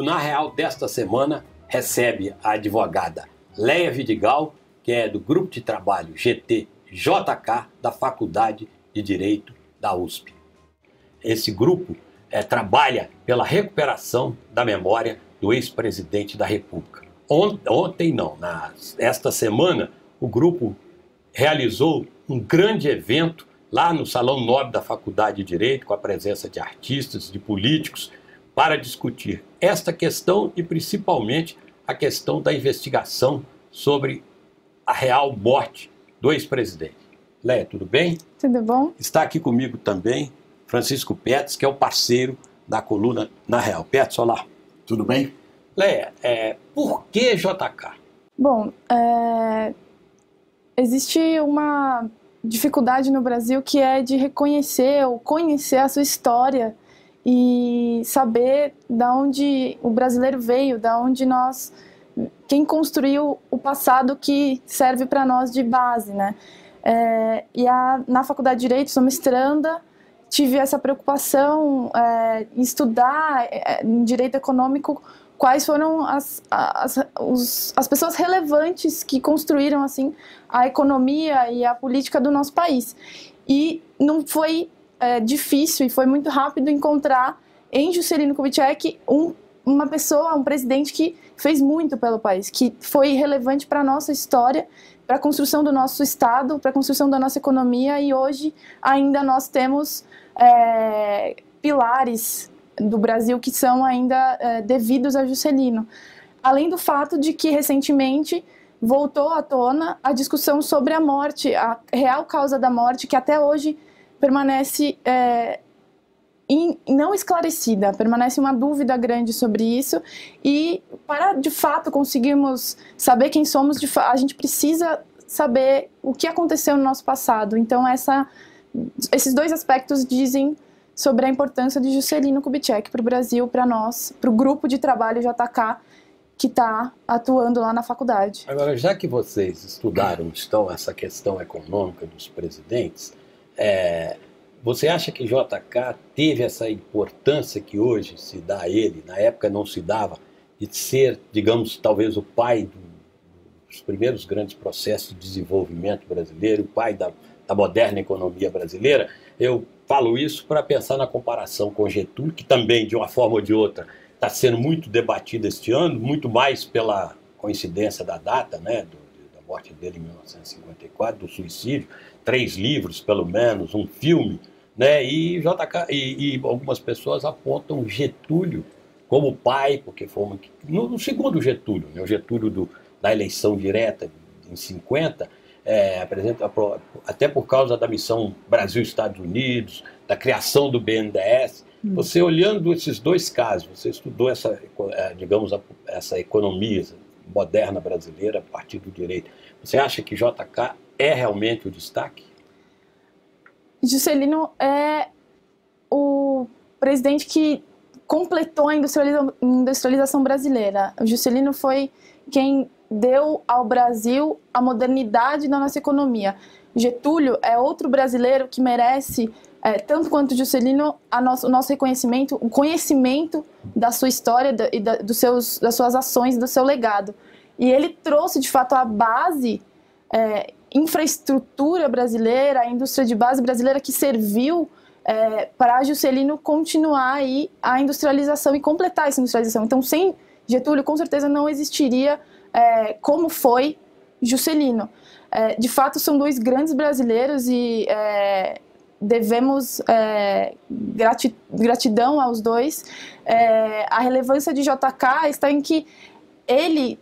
O Na Real desta semana recebe a advogada Leia Vidigal, que é do Grupo de Trabalho GT-JK da Faculdade de Direito da USP. Esse grupo trabalha pela recuperação da memória do ex-presidente da República. Esta semana, o grupo realizou um grande evento lá no Salão Nobre da Faculdade de Direito, com a presença de artistas, de políticos, para discutir esta questão e principalmente a questão da investigação sobre a real morte do ex-presidente. Leia, tudo bem? Tudo bom. Está aqui comigo também Francisco Petz, que é o parceiro da coluna Na Real. Petz, olá. Tudo bem? Leia, por que JK? Bom, existe uma dificuldade no Brasil que é de reconhecer ou conhecer a sua história e saber da onde o brasileiro veio, da onde quem construiu o passado que serve para nós de base, né? Na Faculdade de Direito, sou mestranda, tive essa preocupação em estudar em Direito Econômico quais foram as pessoas relevantes que construíram assim a economia e a política do nosso país. E não foi difícil e foi muito rápido encontrar em Juscelino Kubitschek uma pessoa, um presidente que fez muito pelo país, que foi relevante para a nossa história, para a construção do nosso Estado, para a construção da nossa economia, e hoje ainda nós temos pilares do Brasil que são ainda devidos a Juscelino. Além do fato de que recentemente voltou à tona a discussão sobre a morte, a real causa da morte, que até hoje permanece não esclarecida, permanece uma dúvida grande sobre isso, e para de fato conseguirmos saber quem somos, a gente precisa saber o que aconteceu no nosso passado. Então esses dois aspectos dizem sobre a importância de Juscelino Kubitschek para o Brasil, para nós, para o grupo de trabalho JK que está atuando lá na faculdade. Agora, já que vocês estudaram essa questão econômica dos presidentes, você acha que JK teve essa importância que hoje se dá a ele, na época não se dava, de ser, digamos, talvez o pai dos primeiros grandes processos de desenvolvimento brasileiro, o pai da moderna economia brasileira? Eu falo isso para pensar na comparação com Getúlio, que também, de uma forma ou de outra, está sendo muito debatida este ano, muito mais pela coincidência da data, né, da morte dele em 1954, do suicídio, 3 livros, pelo menos, um filme, né, e algumas pessoas apontam Getúlio como pai, porque foi no segundo Getúlio, né, o Getúlio da eleição direta em 50, até por causa da missão Brasil-Estados Unidos, da criação do BNDES. Você, olhando esses dois casos, você estudou essa economia moderna brasileira a partir do direito. Você acha que JK é realmente o destaque? Juscelino é o presidente que completou a industrialização brasileira. O Juscelino foi quem deu ao Brasil a modernidade da nossa economia. Getúlio é outro brasileiro que merece, tanto quanto Juscelino, o nosso reconhecimento, o conhecimento da sua história e das suas ações, do seu legado. E ele trouxe, de fato, a base, infraestrutura brasileira, a indústria de base brasileira que serviu para Juscelino continuar aí a industrialização e completar essa industrialização. Então, sem Getúlio, com certeza não existiria como foi Juscelino. De fato, são dois grandes brasileiros e devemos gratidão aos dois. A relevância de JK está em que ele,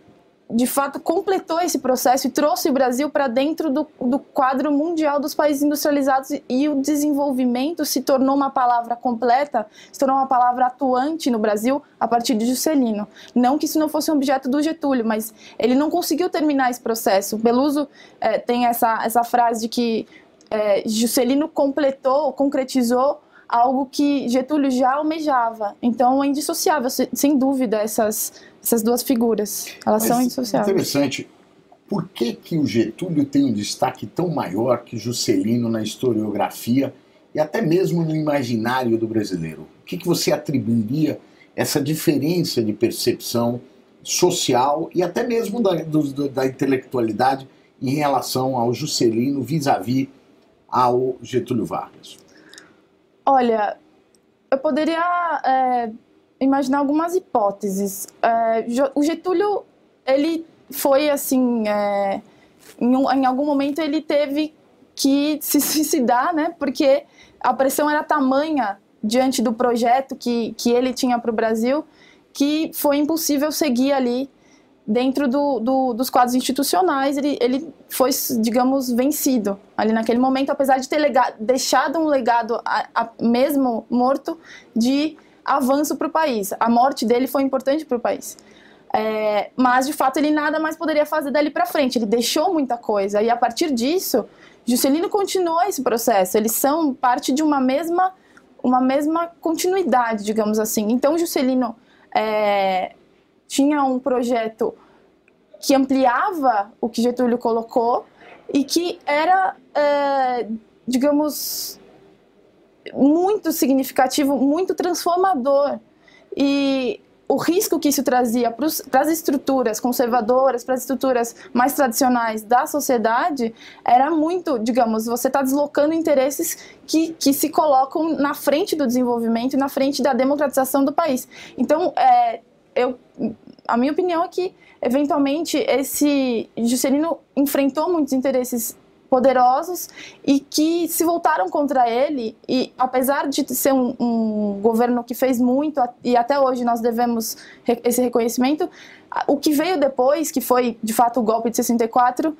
de fato, completou esse processo e trouxe o Brasil para dentro do quadro mundial dos países industrializados, e o desenvolvimento se tornou uma palavra completa, se tornou uma palavra atuante no Brasil a partir de Juscelino. Não que isso não fosse um objeto do Getúlio, mas ele não conseguiu terminar esse processo. Beloso tem essa frase de que Juscelino concretizou algo que Getúlio já almejava. Então é indissociável, sem dúvida, essas duas figuras. Elas são indissociáveis. Interessante. Por que o Getúlio tem um destaque tão maior que Juscelino na historiografia e até mesmo no imaginário do brasileiro? O que você atribuiria essa diferença de percepção social e até mesmo da intelectualidade em relação ao Juscelino vis-à-vis ao Getúlio Vargas? Olha, eu poderia imaginar algumas hipóteses. O Getúlio, ele foi assim, em algum momento ele teve que se suicidar, né? Porque a pressão era tamanha diante do projeto que ele tinha para o Brasil, que foi impossível seguir ali dentro dos quadros institucionais. Ele foi, digamos, vencido ali naquele momento, apesar de ter deixado um legado, mesmo morto, de avanço para o país. A morte dele foi importante para o país. Mas, de fato, ele nada mais poderia fazer dali para frente. Ele deixou muita coisa. E, a partir disso, Juscelino continuou esse processo. Eles são parte de uma mesma continuidade, digamos assim. Então, Juscelino tinha um projeto que ampliava o que Getúlio colocou e que era, digamos, muito significativo, muito transformador. E o risco que isso trazia para as estruturas conservadoras, para as estruturas mais tradicionais da sociedade, era muito, digamos, você está deslocando interesses que se colocam na frente do desenvolvimento, na frente da democratização do país. Então, a minha opinião é que, eventualmente, esse Juscelino enfrentou muitos interesses poderosos e que se voltaram contra ele, e apesar de ser um governo que fez muito, e até hoje nós devemos esse reconhecimento, o que veio depois, que foi de fato o golpe de 64,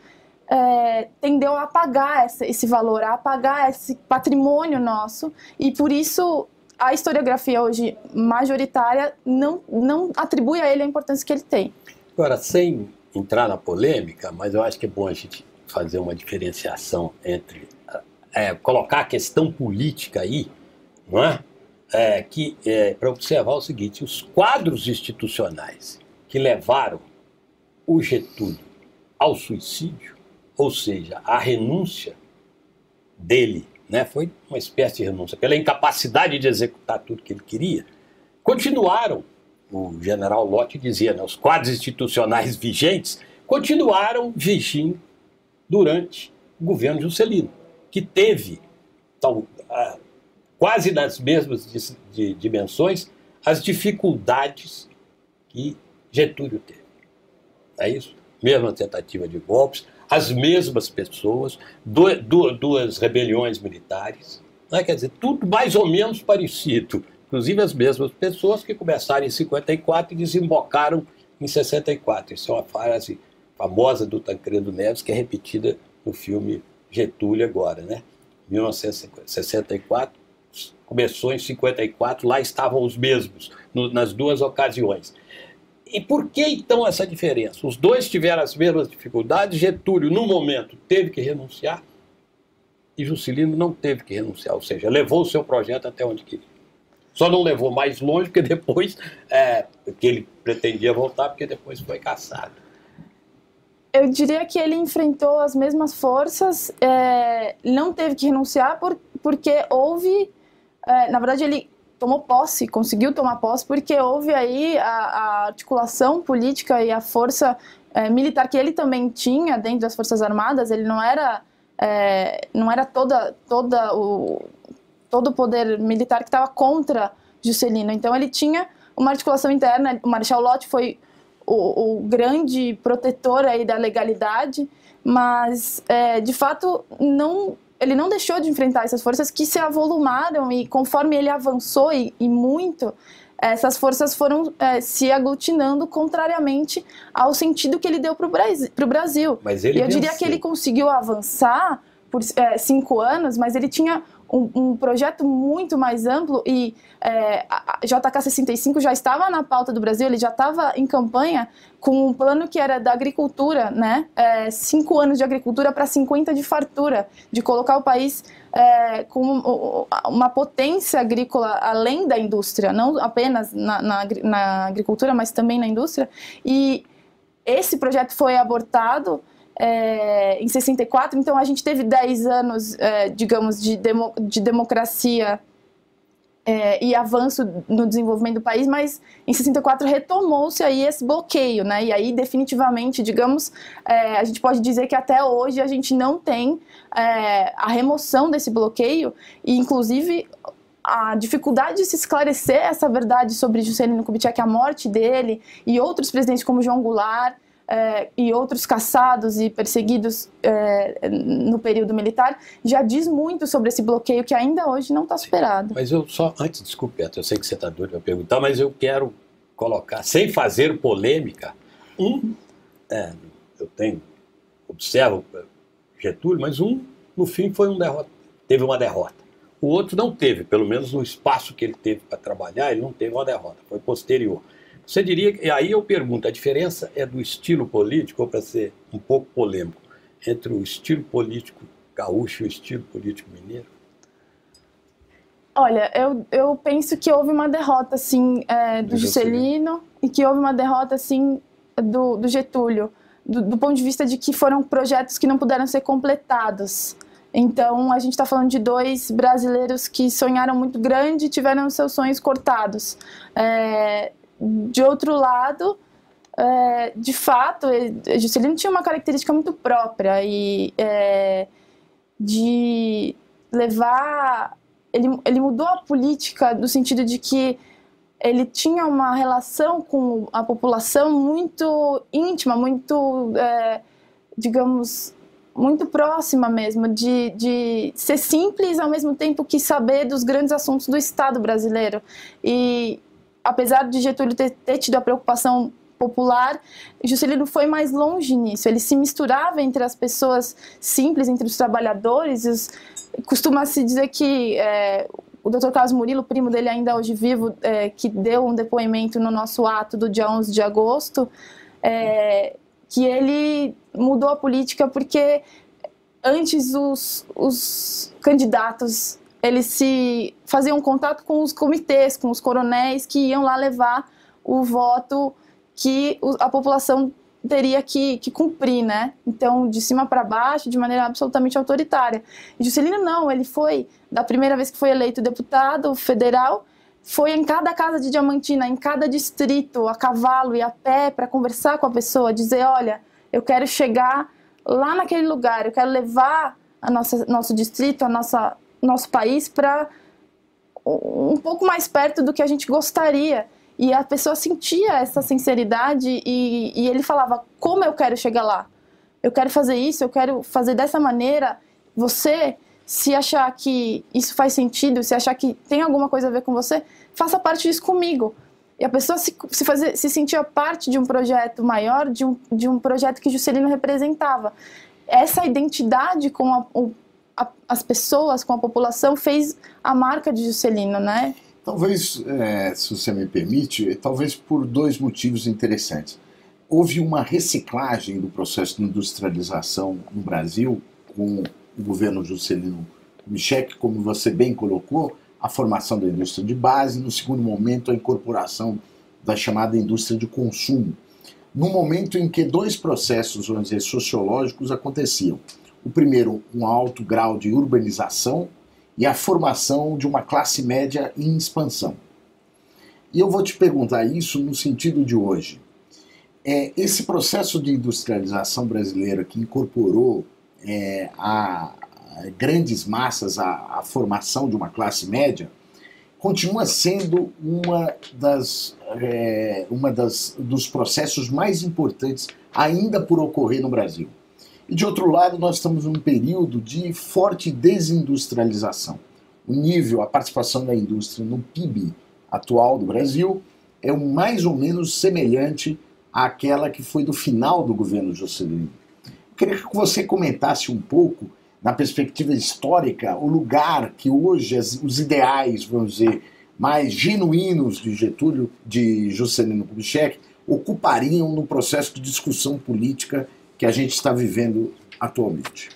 tendeu a apagar esse valor, a apagar esse patrimônio nosso, e por isso a historiografia hoje majoritária não atribui a ele a importância que ele tem. Agora, sem entrar na polêmica, mas eu acho que é bom a gente fazer uma diferenciação entre colocar a questão política aí, não é? Para observar o seguinte: os quadros institucionais que levaram o Getúlio ao suicídio, ou seja, a renúncia dele, né, foi uma espécie de renúncia pela incapacidade de executar tudo que ele queria, continuaram. O general Lott dizia, né, os quadros institucionais vigentes continuaram vigindo durante o governo Juscelino, que teve, quase nas mesmas dimensões, as dificuldades que Getúlio teve. É isso? Mesma tentativa de golpes, as mesmas pessoas, duas rebeliões militares, né? Quer dizer, tudo mais ou menos parecido. Inclusive as mesmas pessoas que começaram em 54 e desembocaram em 64. Isso é uma frase famosa do Tancredo Neves, que é repetida no filme Getúlio agora, né? 1964, começou em 54, lá estavam os mesmos, nas duas ocasiões. E por que então essa diferença? Os dois tiveram as mesmas dificuldades, Getúlio, no momento, teve que renunciar, e Juscelino não teve que renunciar, ou seja, levou o seu projeto até onde queria. Só não levou mais longe, porque depois, que ele pretendia voltar, porque depois foi cassado. Eu diria que ele enfrentou as mesmas forças, não teve que renunciar porque houve, na verdade ele tomou posse, conseguiu tomar posse, porque houve aí a articulação política e a força militar que ele também tinha dentro das Forças Armadas. Ele não era todo o poder militar que estava contra Juscelino. Então ele tinha uma articulação interna. O Marechal Lott foi o grande protetor aí da legalidade, mas de fato ele não deixou de enfrentar essas forças que se avolumaram, e conforme ele avançou e muito, essas forças foram se aglutinando contrariamente ao sentido que ele deu para o Brasil. Mas ele diria que ele conseguiu avançar por 5 anos, mas ele tinha um projeto muito mais amplo, e a JK-65 já estava na pauta do Brasil, ele já estava em campanha com um plano que era da agricultura, né? 5 anos de agricultura para 50 de fartura, de colocar o país com uma potência agrícola além da indústria, não apenas na agricultura, mas também na indústria. E esse projeto foi abortado em 64, então a gente teve 10 anos, digamos, de democracia e avanço no desenvolvimento do país, mas em 64 retomou-se aí esse bloqueio, né? E aí definitivamente, digamos, a gente pode dizer que até hoje a gente não tem a remoção desse bloqueio e inclusive a dificuldade de se esclarecer essa verdade sobre Juscelino Kubitschek, a morte dele e outros presidentes como João Goulart, e outros caçados e perseguidos no período militar, já diz muito sobre esse bloqueio que ainda hoje não está superado. Mas eu só, antes, desculpe, Beto, eu sei que você está doido para perguntar, mas eu quero colocar, sem fazer polêmica, observo Getúlio, mas no fim, teve uma derrota. O outro não teve, pelo menos no espaço que ele teve para trabalhar, ele não teve uma derrota, foi posterior. Você diria, e aí eu pergunto, a diferença é do estilo político, ou para ser um pouco polêmico, entre o estilo político gaúcho e o estilo político mineiro? Olha, eu penso que houve uma derrota, assim, do Juscelino e que houve uma derrota, assim, do Getúlio, do ponto de vista de que foram projetos que não puderam ser completados. Então, a gente está falando de dois brasileiros que sonharam muito grande e tiveram seus sonhos cortados. De outro lado, de fato, Juscelino tinha uma característica muito própria e de levar... Ele mudou a política no sentido de que ele tinha uma relação com a população muito íntima, muito, digamos, muito próxima mesmo, de ser simples ao mesmo tempo que saber dos grandes assuntos do Estado brasileiro. E apesar de Getúlio ter tido a preocupação popular, Juscelino foi mais longe nisso. Ele se misturava entre as pessoas simples, entre os trabalhadores. Costuma-se dizer que o Dr. Carlos Murilo, primo dele ainda hoje vivo, que deu um depoimento no nosso ato do dia 11 de agosto, que ele mudou a política porque antes os candidatos eles se faziam contato com os comitês, com os coronéis que iam lá levar o voto que a população teria que cumprir, né? Então, de cima para baixo, de maneira absolutamente autoritária. E Juscelino não, ele foi, da primeira vez que foi eleito deputado federal, foi em cada casa de Diamantina, em cada distrito, a cavalo e a pé, para conversar com a pessoa, dizer, olha, eu quero chegar lá naquele lugar, eu quero levar nosso distrito, nosso país para um pouco mais perto do que a gente gostaria. E a pessoa sentia essa sinceridade e ele falava, como eu quero chegar lá? Eu quero fazer isso, eu quero fazer dessa maneira. Você, se achar que isso faz sentido, se achar que tem alguma coisa a ver com você, faça parte disso comigo. E a pessoa se sentia parte de um projeto maior, de um projeto que Juscelino representava. Essa identidade com as pessoas, com a população, fez a marca de Juscelino, né? Talvez, se você me permite, talvez por dois motivos interessantes. Houve uma reciclagem do processo de industrialização no Brasil com o governo Juscelino Kubitschek, como você bem colocou, a formação da indústria de base, no segundo momento a incorporação da chamada indústria de consumo, no momento em que dois processos, vamos dizer, sociológicos aconteciam. O primeiro, um alto grau de urbanização, e a formação de uma classe média em expansão. E eu vou te perguntar isso no sentido de hoje. Esse processo de industrialização brasileira que incorporou a grandes massas a formação de uma classe média continua sendo dos processos mais importantes ainda por ocorrer no Brasil. E, de outro lado, nós estamos num período de forte desindustrialização. O nível, a participação da indústria no PIB atual do Brasil é mais ou menos semelhante àquela que foi do final do governo Juscelino. Eu queria que você comentasse um pouco, na perspectiva histórica, o lugar que hoje os ideais, vamos dizer, mais genuínos de Juscelino Kubitschek ocupariam no processo de discussão política que a gente está vivendo atualmente.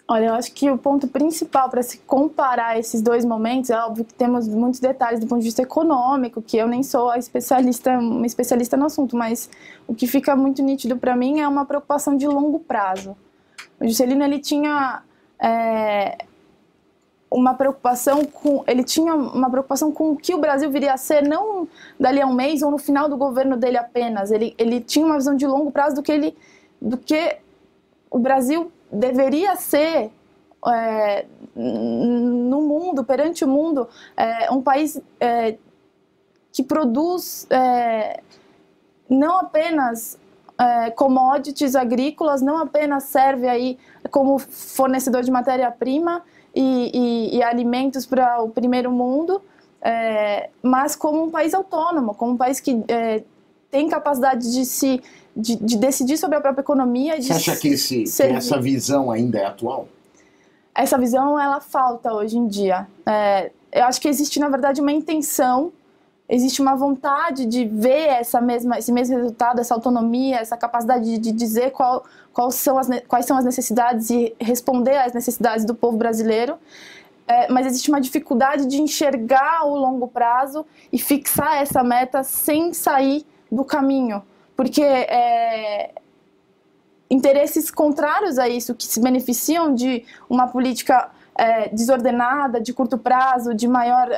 Olha, eu acho que o ponto principal para se comparar esses dois momentos, é óbvio que temos muitos detalhes do ponto de vista econômico, que eu nem sou uma especialista no assunto, mas o que fica muito nítido para mim é uma preocupação de longo prazo. O Juscelino, ele tinha uma preocupação com, ele tinha uma preocupação com o que o Brasil viria a ser, não dali a um mês ou no final do governo dele apenas. Ele tinha uma visão de longo prazo do que o Brasil deveria ser no mundo, perante o mundo, um país que produz não apenas commodities agrícolas, não apenas serve aí como fornecedor de matéria-prima e alimentos para o primeiro mundo, mas como um país autônomo, como um país que tem capacidade de decidir sobre a própria economia. Você acha que essa visão ainda é atual? Essa visão, ela falta hoje em dia. Eu acho que existe, na verdade, uma intenção, existe uma vontade de ver esse mesmo resultado, essa autonomia, essa capacidade de dizer quais são as necessidades e responder às necessidades do povo brasileiro, mas existe uma dificuldade de enxergar o longo prazo e fixar essa meta sem sair do caminho, porque interesses contrários a isso, que se beneficiam de uma política desordenada, de curto prazo, de maior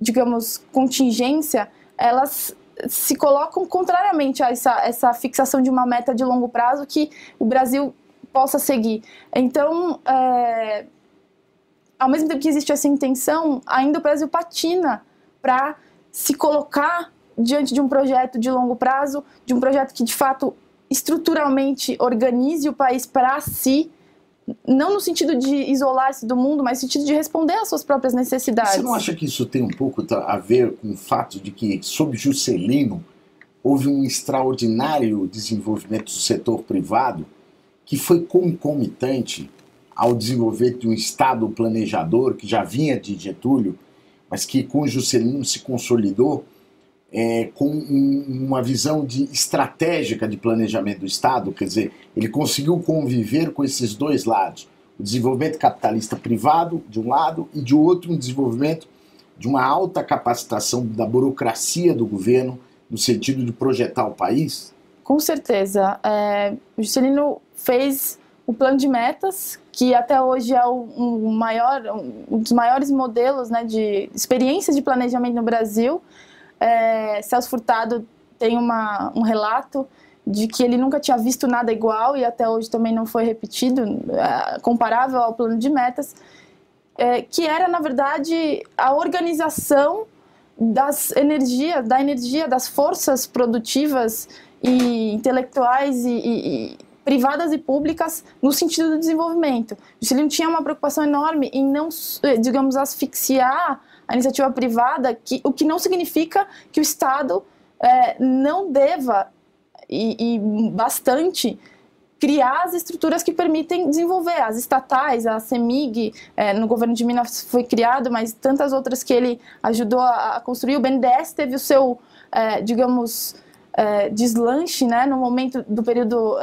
digamos, contingência, elas se colocam contrariamente a essa fixação de uma meta de longo prazo que o Brasil possa seguir. Então, ao mesmo tempo que existe essa intenção, ainda o Brasil patina para se colocar diante de um projeto de longo prazo, de um projeto que, de fato, estruturalmente organize o país para si, não no sentido de isolar-se do mundo, mas no sentido de responder às suas próprias necessidades. Você não acha que isso tem um pouco a ver com o fato de que, sob Juscelino, houve um extraordinário desenvolvimento do setor privado que foi concomitante ao desenvolvimento de um Estado planejador que já vinha de Getúlio, mas que com Juscelino se consolidou com uma visão estratégica de planejamento do Estado, quer dizer, ele conseguiu conviver com esses dois lados, o desenvolvimento capitalista privado, de um lado, e de outro, um desenvolvimento de uma alta capacitação da burocracia do governo, no sentido de projetar o país? Com certeza. O Juscelino fez o plano de metas, que até hoje é um dos maiores modelos, né, de experiências de planejamento no Brasil. Celso Furtado tem um relato de que ele nunca tinha visto nada igual e até hoje também não foi repetido, comparável ao plano de metas, que era, na verdade, a organização da energia, das forças produtivas e intelectuais e privadas e públicas no sentido do desenvolvimento. Juscelino tinha uma preocupação enorme em não, digamos, asfixiar a iniciativa privada, o que não significa que o Estado não deva, e bastante, criar as estruturas que permitem desenvolver. As estatais, a CEMIG, no governo de Minas foi criado, mas tantas outras que ele ajudou a construir. O BNDES teve o seu, digamos, deslanche, né, no momento do período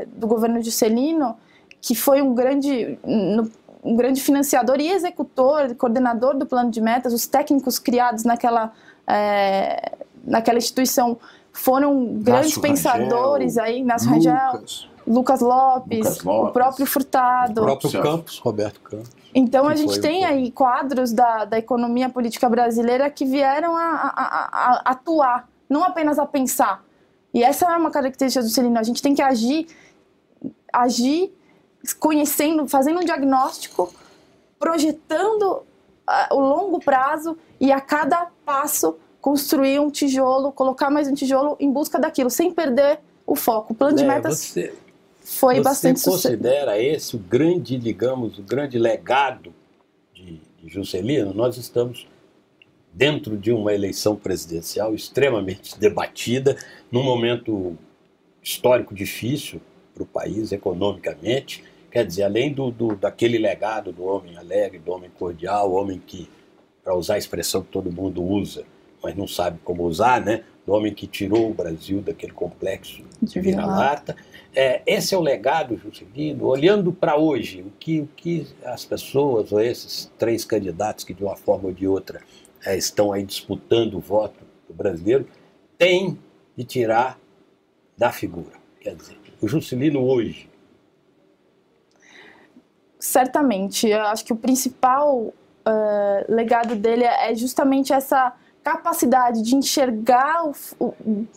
do governo de Juscelino, que foi um grande financiador e executor, coordenador do plano de metas. Os técnicos criados naquela instituição foram grandes pensadores, aí, Inácio Rangel, Lucas Lopes, o próprio Furtado. O próprio Campos, Roberto Campos. Então a gente tem aí quadros da economia política brasileira que vieram a atuar, não apenas a pensar. E essa é uma característica do Juscelino. A gente tem que agir conhecendo, fazendo um diagnóstico, projetando o longo prazo e a cada passo construir um tijolo, colocar mais um tijolo em busca daquilo, sem perder o foco. O plano de metas foi bastante sucesso. Você considera esse o grande, digamos, o grande legado de Juscelino? Nós estamos dentro de uma eleição presidencial extremamente debatida, num momento histórico difícil para o país economicamente. Quer dizer, além daquele legado do homem alegre, do homem cordial, homem que, para usar a expressão que todo mundo usa, mas não sabe como usar, né? Do homem que tirou o Brasil daquele complexo de vira-lata. Esse é o legado, Juscelino. Olhando para hoje, o que as pessoas, ou esses três candidatos que de uma forma ou de outra estão aí disputando o voto do brasileiro, têm de tirar da figura. Quer dizer, o Juscelino hoje. certamente. Eu acho que o principal legado dele é justamente essa capacidade de enxergar,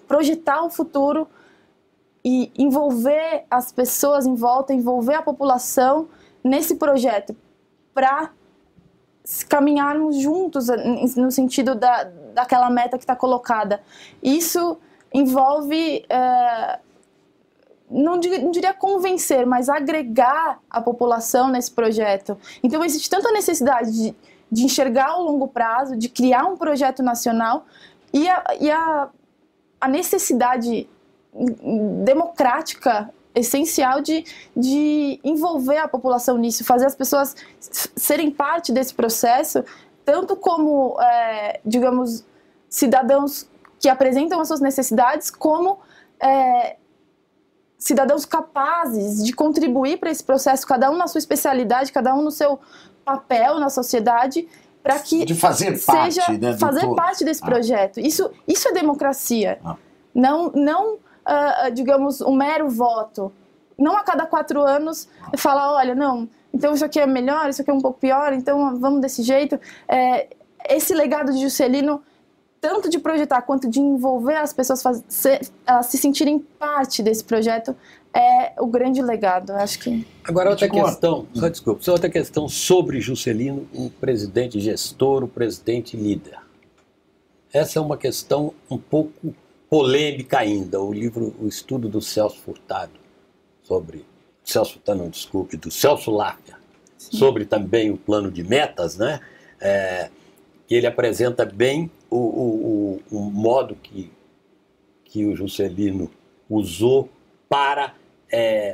projetar o futuro e envolver as pessoas em volta, envolver a população nesse projeto, para caminharmos juntos no sentido daquela meta que está colocada. Isso envolve, não diria convencer, mas agregar a população nesse projeto. Então existe tanta necessidade de enxergar ao longo prazo, de criar um projeto nacional e a necessidade democrática essencial de envolver a população nisso, fazer as pessoas serem parte desse processo, tanto como, digamos, cidadãos que apresentam as suas necessidades, como cidadãos capazes de contribuir para esse processo, cada um na sua especialidade, cada um no seu papel na sociedade, para que de fazer parte, né, fazer parte desse projeto. Isso é democracia. Não digamos, um mero voto. Não a cada 4 anos falar, olha, não, então isso aqui é melhor, isso aqui é um pouco pior, então vamos desse jeito. Esse legado de Juscelino, tanto de projetar quanto de envolver as pessoas, elas se sentirem parte desse projeto, é o grande legado. Acho que... Agora, outra questão, outra questão sobre Juscelino, o presidente gestor, o presidente líder. Essa é uma questão um pouco polêmica ainda. O estudo do Celso Furtado, do Celso Laffer, sobre também o plano de metas, né? Que ele apresenta bem o modo que o Juscelino usou para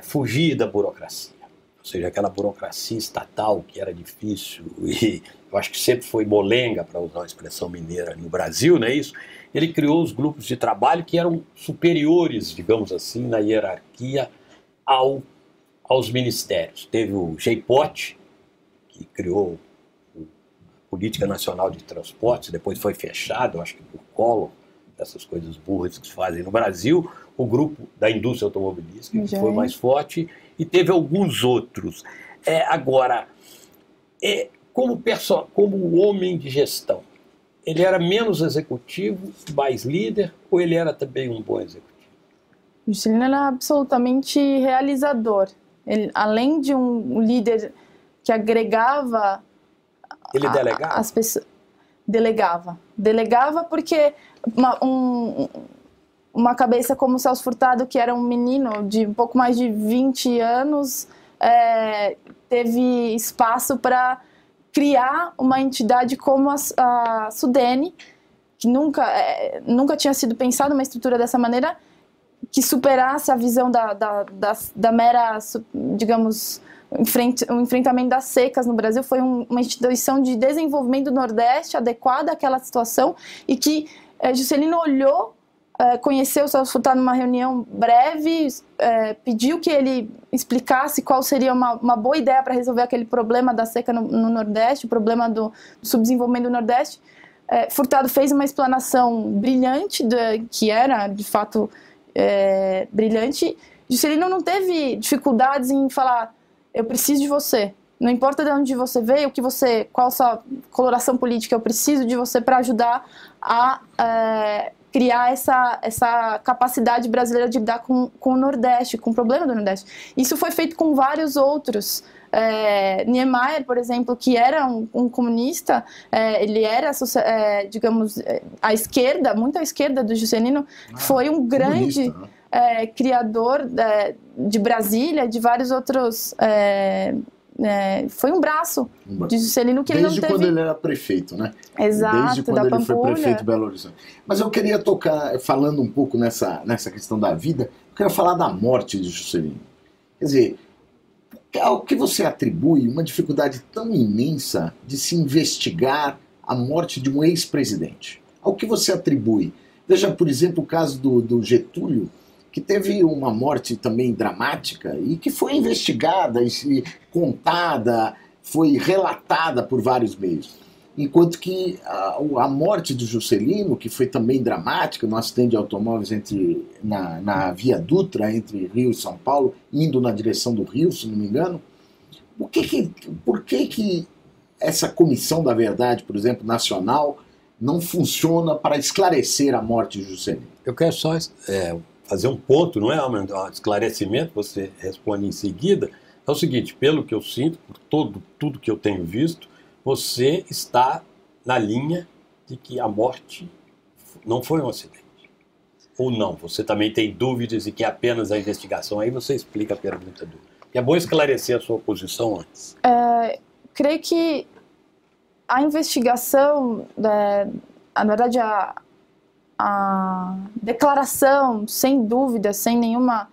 fugir da burocracia. Ou seja, aquela burocracia estatal que era difícil e eu acho que sempre foi molenga, para usar uma expressão mineira, no Brasil, não é isso? Ele criou os grupos de trabalho que eram superiores, digamos assim, na hierarquia aos ministérios. Teve o GEIPOT, que criou a Política Nacional de Transportes, depois foi fechado, acho que por Collor, essas coisas burras que se fazem no Brasil, o grupo da indústria automobilística, que foi mais forte, e teve alguns outros. Agora, como homem de gestão, ele era menos executivo, mais líder, ou ele era também um bom executivo? O Juscelino era absolutamente realizador. Ele, além de um líder que agregava... Ele delegava? As pessoas, Delegava porque uma cabeça como o Celso Furtado, que era um menino de um pouco mais de 20 anos, teve espaço para criar uma entidade como a Sudene, que nunca tinha sido pensada uma estrutura dessa maneira, que superasse a visão da mera, digamos, o enfrentamento das secas no Brasil. Foi uma instituição de desenvolvimento do Nordeste adequada àquela situação, e que Juscelino olhou, conheceu o Celso Furtado numa reunião breve, pediu que ele explicasse qual seria uma boa ideia para resolver aquele problema da seca no Nordeste, o problema do subdesenvolvimento do Nordeste. Furtado fez uma explanação brilhante, que era, de fato, brilhante. Juscelino não teve dificuldades em falar: eu preciso de você, não importa de onde você veio, qual a sua coloração política, eu preciso de você para ajudar a criar essa capacidade brasileira de lidar com o Nordeste, com o problema do Nordeste. Isso foi feito com vários outros. Niemeyer, por exemplo, que era um comunista, ele era, digamos, à esquerda, muito à esquerda do Juscelino, foi um grande criador de Brasília, de vários outros... foi um braço de Juscelino que ele não teve... Desde quando ele era prefeito, né? Exato, desde quando ele foi prefeito de Belo Horizonte. Mas eu queria tocar, falando um pouco nessa questão da vida, eu quero falar da morte de Juscelino. Quer dizer, ao que você atribui uma dificuldade tão imensa de se investigar a morte de um ex-presidente? Ao que você atribui? Veja, por exemplo, o caso do Getúlio, que teve uma morte também dramática e que foi investigada e contada, foi relatada por vários meios. Enquanto que a morte do Juscelino, que foi também dramática, no acidente de automóveis na Via Dutra, entre Rio e São Paulo, indo na direção do Rio, se não me engano, Por que essa Comissão da Verdade, por exemplo, nacional, não funciona para esclarecer a morte de Juscelino? Eu quero só fazer um ponto, não é um esclarecimento, você responde em seguida. É o seguinte, pelo que eu sinto, por tudo que eu tenho visto, você está na linha de que a morte não foi um acidente. Ou não, você também tem dúvidas e que é apenas a investigação. Aí você explica a pergunta do... É bom esclarecer a sua posição antes. Creio que a investigação, na verdade, a declaração, sem dúvida, sem nenhuma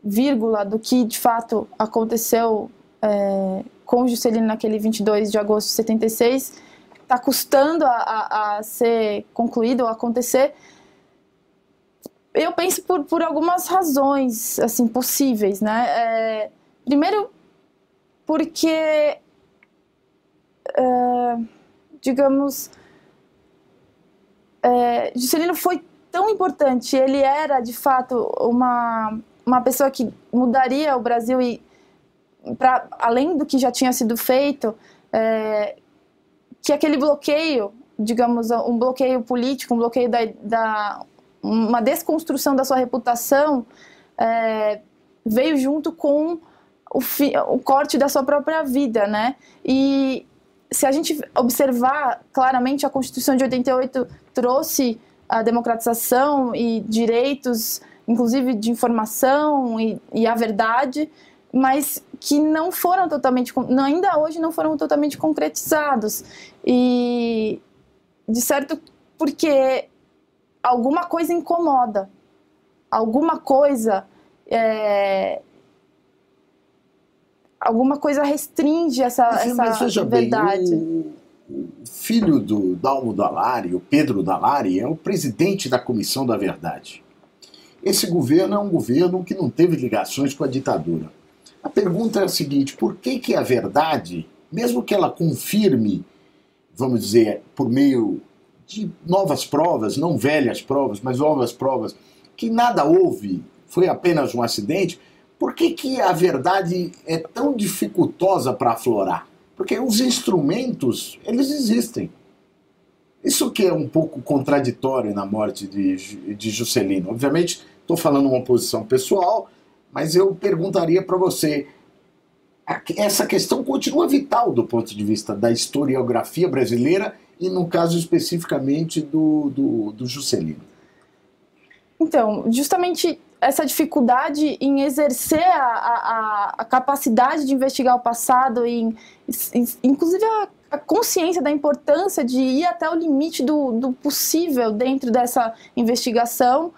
vírgula do que de fato aconteceu com o Juscelino naquele 22 de agosto de 76, está custando a ser concluído ou acontecer. Eu penso por algumas razões assim, possíveis, né? Primeiro, porque, digamos, Juscelino foi tão importante, ele era, de fato, uma pessoa que mudaria o Brasil e, além do que já tinha sido feito, que aquele bloqueio, digamos, um bloqueio político, um bloqueio uma desconstrução da sua reputação, veio junto com o corte da sua própria vida, né? E se a gente observar claramente, a Constituição de 88 trouxe a democratização e direitos, inclusive de informação e a verdade, mas que não foram totalmente, ainda hoje não foram totalmente concretizados. E, de certo, porque alguma coisa incomoda, alguma coisa restringe essa verdade. Bem, o filho do Dalmo Dall'Ari, o Pedro Dall'Ari, é o presidente da Comissão da Verdade. Esse governo é um governo que não teve ligações com a ditadura. A pergunta é a seguinte: por que a verdade, mesmo que ela confirme, vamos dizer, por meio de novas provas, não velhas provas, mas novas provas, que nada houve, foi apenas um acidente, por que a verdade é tão dificultosa para aflorar? Porque os instrumentos, eles existem. Isso que é um pouco contraditório na morte de Juscelino. Obviamente, estou falando uma posição pessoal, mas eu perguntaria para você, essa questão continua vital do ponto de vista da historiografia brasileira e, no caso especificamente, do Juscelino. Então, justamente essa dificuldade em exercer a capacidade de investigar o passado, inclusive a consciência da importância de ir até o limite do possível dentro dessa investigação,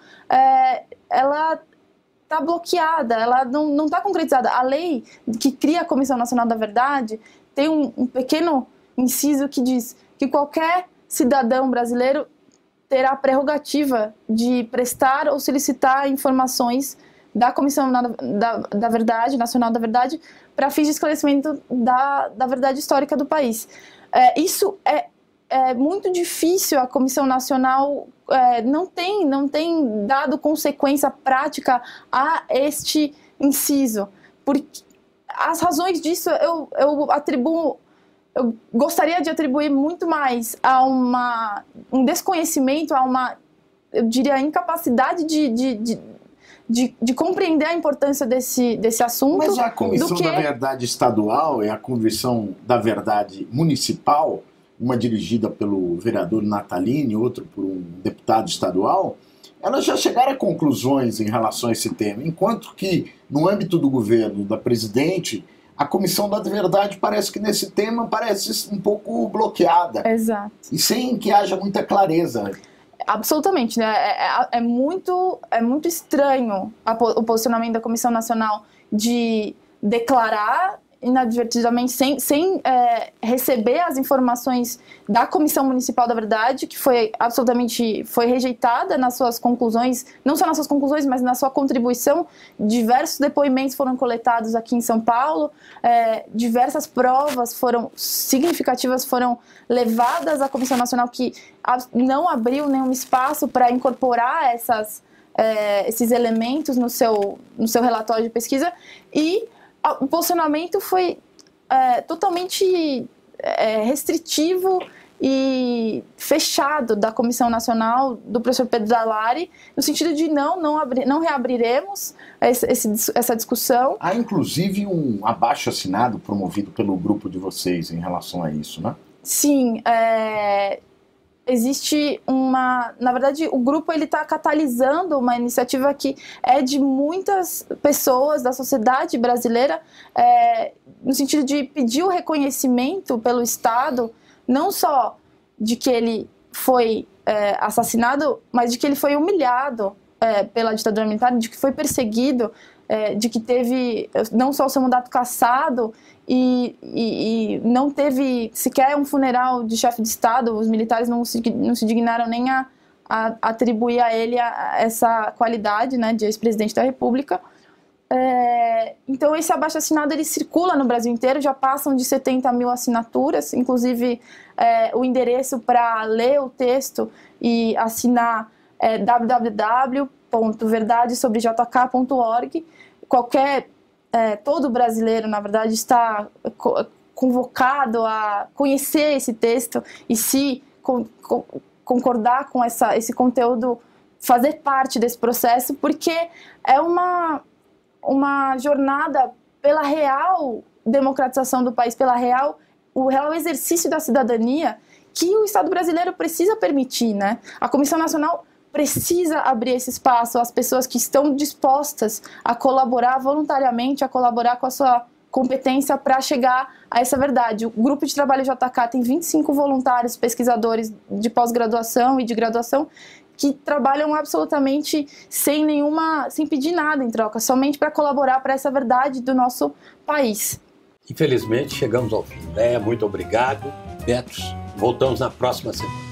ela está bloqueada, ela não está concretizada. A lei que cria a Comissão Nacional da Verdade tem um pequeno inciso que diz que qualquer cidadão brasileiro terá a prerrogativa de prestar ou solicitar informações da Comissão da Verdade, Nacional da Verdade, para fins de esclarecimento da verdade histórica do país. Isso é muito difícil, a Comissão Nacional não tem dado consequência prática a este inciso. Porque as razões disso eu gostaria de atribuir muito mais a um desconhecimento, eu diria, incapacidade de compreender a importância desse assunto. Mas a Comissão da Verdade Estadual e a Comissão da Verdade Municipal, uma dirigida pelo vereador Natalini, outra por um deputado estadual, elas já chegaram a conclusões em relação a esse tema, enquanto que, no âmbito do governo da presidente, a Comissão da Verdade parece que nesse tema parece um pouco bloqueada. Exato. E sem que haja muita clareza. Absolutamente, né? É muito estranho o posicionamento da Comissão Nacional de declarar inadvertidamente, sem receber as informações da Comissão Municipal da Verdade, que foi rejeitada nas suas conclusões, não só nas suas conclusões, mas na sua contribuição. Diversos depoimentos foram coletados aqui em São Paulo, diversas provas significativas foram levadas à Comissão Nacional, que não abriu nenhum espaço para incorporar esses elementos no seu relatório de pesquisa, e O posicionamento foi totalmente restritivo e fechado da Comissão Nacional do professor Pedro Dalari, no sentido de não reabriremos essa discussão. Há inclusive um abaixo-assinado promovido pelo grupo de vocês em relação a isso, né? Sim, existe na verdade, o grupo está catalisando uma iniciativa que é de muitas pessoas da sociedade brasileira, no sentido de pedir o reconhecimento pelo Estado, não só de que ele foi assassinado, mas de que ele foi humilhado pela ditadura militar, de que foi perseguido, de que teve não só o seu mandato cassado e não teve sequer um funeral de chefe de Estado. Os militares não se dignaram nem a atribuir a ele essa qualidade, né, de ex-presidente da República. Então esse abaixo-assinado ele circula no Brasil inteiro, já passam de 70 mil assinaturas, inclusive o endereço para ler o texto e assinar é www.verdadesobrejk.org. Todo brasileiro, na verdade, está convocado a conhecer esse texto e se concordar com esse conteúdo, fazer parte desse processo, porque é uma jornada pela real democratização do país, o real exercício da cidadania que o Estado brasileiro precisa permitir, né? A Comissão Nacional precisa abrir esse espaço às pessoas que estão dispostas a colaborar voluntariamente, a colaborar com a sua competência para chegar a essa verdade. O Grupo de Trabalho JK tem 25 voluntários, pesquisadores de pós-graduação e de graduação, que trabalham absolutamente sem pedir nada em troca, somente para colaborar para essa verdade do nosso país. Infelizmente, chegamos ao fim. Léa, muito obrigado. Betos, voltamos na próxima semana.